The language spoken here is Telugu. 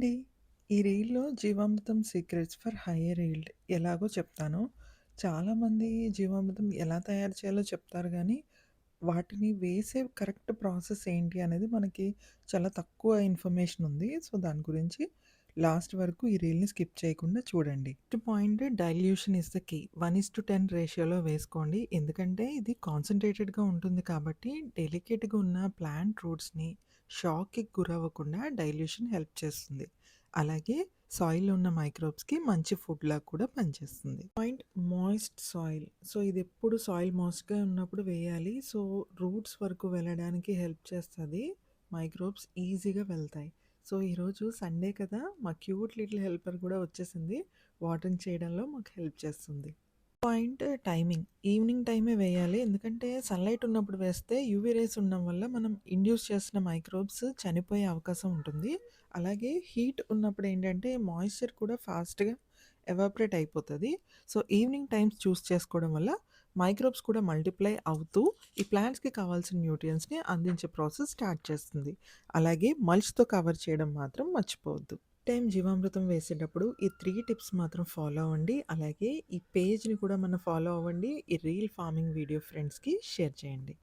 అండి. ఈ రీల్‌లో జీవామృతం సీక్రెట్స్ ఫర్ హైయర్ ఈల్డ్ ఎలాగో చెప్తాను. చాలామంది జీవామృతం ఎలా తయారు చేయాలో చెప్తారు గానీ, వాటిని వేసే కరెక్ట్ ప్రాసెస్ ఏంటి అనేది మనకి చాలా తక్కువ ఇన్ఫర్మేషన్ ఉంది. సో, దాని గురించి లాస్ట్ వరకు ఈ రీల్‌ని స్కిప్ చేయకుండా చూడండి. First point dilution is the key. 1:10 రేషియోలో వేసుకోండి. ఎందుకంటే ఇది కాన్సంట్రేటెడ్‌గా ఉంటుంది కాబట్టి డెలికేట్‌గా ఉన్న ప్లాంట్ రూట్స్‌ని షాక్‌కి గురవ్వకుండా డైల్యూషన్ హెల్ప్ చేస్తుంది. అలాగే సాయిల్‌లో ఉన్న మైక్రోబ్స్‌కి మంచి ఫుడ్‌లాగా కూడా పనిచేస్తుంది. Point moist soil. సో, ఇదెప్పుడు సాయిల్ మాయిస్ట్‌గా ఉన్నప్పుడు వేయాలి. సో, రూట్స్ వరకు వెళ్ళడానికి హెల్ప్ చేస్తది. మైక్రోబ్స్ ఈజీగా వెళ్తాయి. సో, ఈరోజు సండే కదా! మా క్యూట్ లిటిల్ హెల్పర్ కూడా వచ్చేసింది. వాటరింగ్ చేయడంలో మాకు హెల్ప్ చేస్తుంది. Point timing. ఈవినింగ్ టైమే వేయాలి. ఎందుకంటే సన్‌లైట్ ఉన్నప్పుడు వేస్తే యూవీ రేస్ ఉండడం వల్ల మనం ఇండ్యూస్ చేసిన మైక్రోబ్స్ చనిపోయే అవకాశం ఉంటుంది. అలాగే హీట్ ఉన్నప్పుడు ఏంటంటే మాయిశ్చర్ కూడా ఫాస్ట్‌గా ఎవాపరేట్ అయిపోతది. సో, ఈవినింగ్ టైమ్స్ చూస్ చేసుకోవడం వల్ల మైక్రోబ్స్ కూడా మల్టిప్లై అవుతూ ఈ ప్లాంట్స్‌కి కావాల్సిన న్యూట్రియంట్స్‌ని అందించే ప్రాసెస్ స్టార్ట్ చేస్తుంది. అలాగే మల్చ్‌తో కవర్ చేయడం మాత్రం మర్చిపోవద్దు. టైం జీవామృతం వేసేటప్పుడు ఈ 3 టిప్స్ మాత్రం ఫాలో అవ్వండి. అలాగే ఈ పేజ్‌ని కూడా ఫాలో అవ్వండి. ఈ రీల్ ఫార్మింగ్ వీడియో ఫ్రెండ్స్‌కి షేర్ చేయండి.